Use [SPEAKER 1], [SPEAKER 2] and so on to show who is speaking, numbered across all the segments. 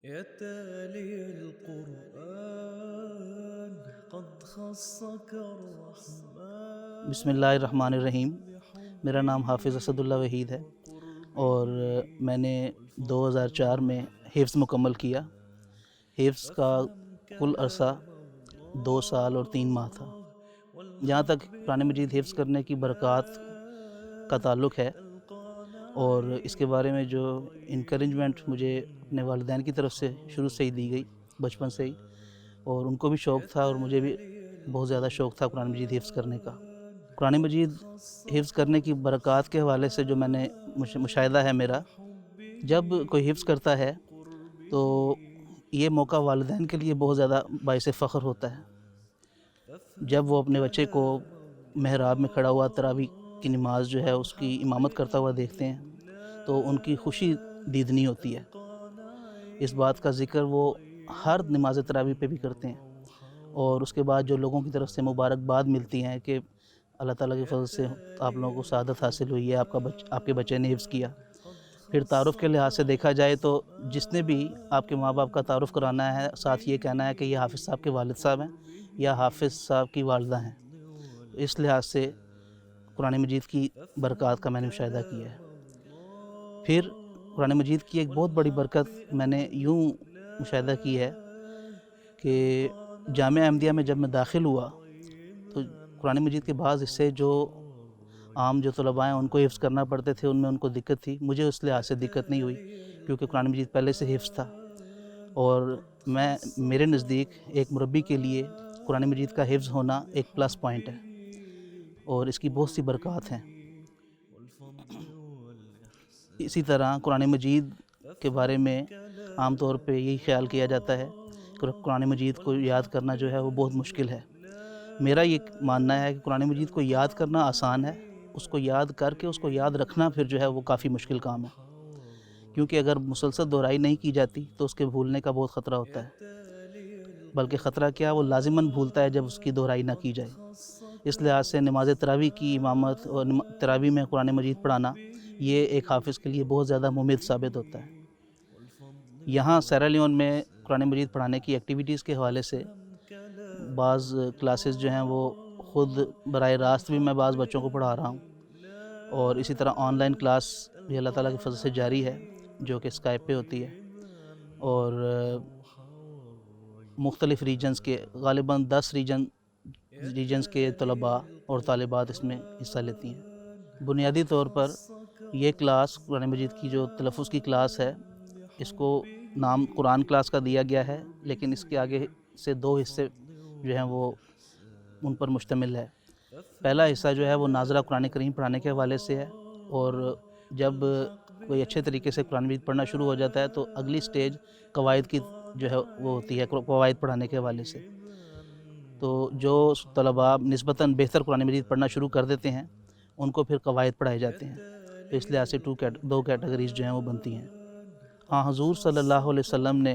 [SPEAKER 1] يا تالي القرآن قد خصك الرحمن
[SPEAKER 2] بسم اللہ الرحمن الرحیم۔ میرا نام حافظ اسد اللہ وحید ہے اور میں نے 2004 میں حفظ مکمل کیا۔ حفظ کا کل عرصہ 2 سال اور 3 ماہ تھا۔ جہاں تک قرآن مجید حفظ کرنے کی برکات کا تعلق ہے اور اس کے بارے میں جو انکریجمنٹ مجھے اپنے والدین کی طرف سے شروع سے ہی دی گئی، بچپن سے ہی، اور ان کو بھی شوق تھا اور مجھے بھی بہت زیادہ شوق تھا قرآن مجید حفظ کرنے کا۔ قرآن مجید حفظ کرنے کی برکات کے حوالے سے جو میں نے مشاہدہ ہے میرا، جب کوئی حفظ کرتا ہے تو یہ موقع والدین کے لیے بہت زیادہ باعث فخر ہوتا ہے۔ جب وہ اپنے بچے کو محراب میں کھڑا ہوا تراویح کی نماز جو ہے اس کی امامت کرتا ہوا دیکھتے ہیں تو ان کی خوشی دیدنی ہوتی ہے۔ اس بات کا ذکر وہ ہر نماز تراویح پہ بھی کرتے ہیں، اور اس کے بعد جو لوگوں کی طرف سے مبارکباد ملتی ہیں کہ اللہ تعالیٰ کے فضل سے آپ لوگوں کو سعادت حاصل ہوئی ہے، آپ کے بچے نے حفظ کیا۔ پھر تعارف کے لحاظ سے دیکھا جائے تو جس نے بھی آپ کے ماں باپ کا تعارف کرانا ہے، ساتھ یہ کہنا ہے کہ یہ حافظ صاحب کے والد صاحب ہیں یا حافظ صاحب کی والدہ ہیں۔ اس لحاظ سے قرآن مجید کی برکات کا میں نے مشاہدہ کیا ہے۔ پھر قرآن مجید کی ایک بہت بڑی برکت میں نے یوں مشاہدہ کی ہے کہ جامعہ احمدیہ میں جب میں داخل ہوا تو قرآن مجید کے بعض حصے جو عام جو طلباء ہیں ان کو حفظ کرنا پڑتے تھے، ان میں ان کو دقت تھی۔ مجھے اس لحاظ سے دقت نہیں ہوئی کیونکہ قرآن مجید پہلے سے حفظ تھا، اور میرے نزدیک ایک مربی کے لیے قرآن مجید کا حفظ ہونا ایک پلس پوائنٹ ہے، اور اس کی بہت سی برکات ہیں۔ اسی طرح قرآن مجید کے بارے میں عام طور پہ یہی خیال کیا جاتا ہے کہ قرآن مجید کو یاد کرنا جو ہے وہ بہت مشکل ہے۔ میرا یہ ماننا ہے کہ قرآن مجید کو یاد کرنا آسان ہے، اس کو یاد کر کے اس کو یاد رکھنا پھر جو ہے وہ کافی مشکل کام ہے، کیونکہ اگر مسلسل دہرائی نہیں کی جاتی تو اس کے بھولنے کا بہت خطرہ ہوتا ہے، بلکہ خطرہ کیا، وہ لازماً بھولتا ہے جب اس کی دہرائی نہ کی جائے۔ اس لحاظ سے نماز تراویح کی امامت اور تراویح میں قرآن مجید پڑھانا یہ ایک حافظ کے لیے بہت زیادہ ممید ثابت ہوتا ہے۔ یہاں سیرا لیون میں قرآن مجید پڑھانے کی ایکٹیویٹیز کے حوالے سے بعض کلاسز جو ہیں وہ خود براہ راست بھی میں بعض بچوں کو پڑھا رہا ہوں، اور اسی طرح آن لائن کلاس بھی اللہ تعالیٰ کے فضل سے جاری ہے جو کہ اسکائپ پہ ہوتی ہے، اور مختلف ریجنز کے غالباً 10 ریجنز کے طلباء اور طالبات اس میں حصہ لیتی ہیں۔ بنیادی طور پر یہ کلاس قرآن مجید کی جو تلفظ کی کلاس ہے، اس کو نام قرآن کلاس کا دیا گیا ہے، لیکن اس کے آگے سے 2 حصے جو ہیں وہ ان پر مشتمل ہے۔ پہلا حصہ جو ہے وہ ناظرہ قرآن کریم پڑھانے کے حوالے سے ہے، اور جب کوئی اچھے طریقے سے قرآن مجید پڑھنا شروع ہو جاتا ہے تو اگلی سٹیج قواعد کی جو ہے وہ ہوتی ہے، قواعد پڑھانے کے حوالے سے۔ تو جو طلباء نسبتاً بہتر قرآن مجید پڑھنا شروع کر دیتے ہیں ان کو پھر قواعد پڑھائے جاتے ہیں، تو اس لحاظ سے 2 کیٹیگریز جو ہیں وہ بنتی ہیں۔ ہاں، حضور صلی اللہ علیہ وسلم نے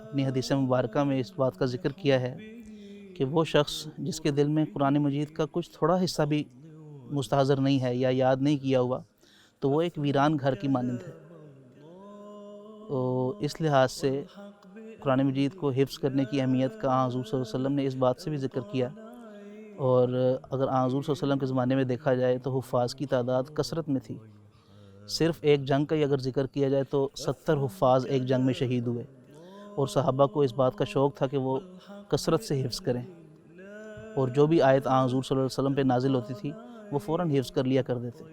[SPEAKER 2] اپنی حدیث مبارکہ میں اس بات کا ذکر کیا ہے کہ وہ شخص جس کے دل میں قرآن مجید کا کچھ تھوڑا حصہ بھی مستحضر نہیں ہے یا یاد نہیں کیا ہوا تو وہ ایک ویران گھر کی مانند ہے۔ تو اس لحاظ سے قرآن مجید کو حفظ کرنے کی اہمیت کا حضور صلی اللہ علیہ وسلم نے اس بات سے بھی ذکر کیا، اور اگر حضور صلی اللہ علیہ وسلم کے زمانے میں دیکھا جائے تو حفاظ کی تعداد کثرت میں تھی۔ صرف ایک جنگ کا ہی اگر ذکر کیا جائے تو 70 حفاظ ایک جنگ میں شہید ہوئے، اور صحابہ کو اس بات کا شوق تھا کہ وہ کثرت سے حفظ کریں، اور جو بھی آیت حضور صلی اللہ علیہ وسلم پہ نازل ہوتی تھی وہ فوراً حفظ کر لیا کرتے تھے۔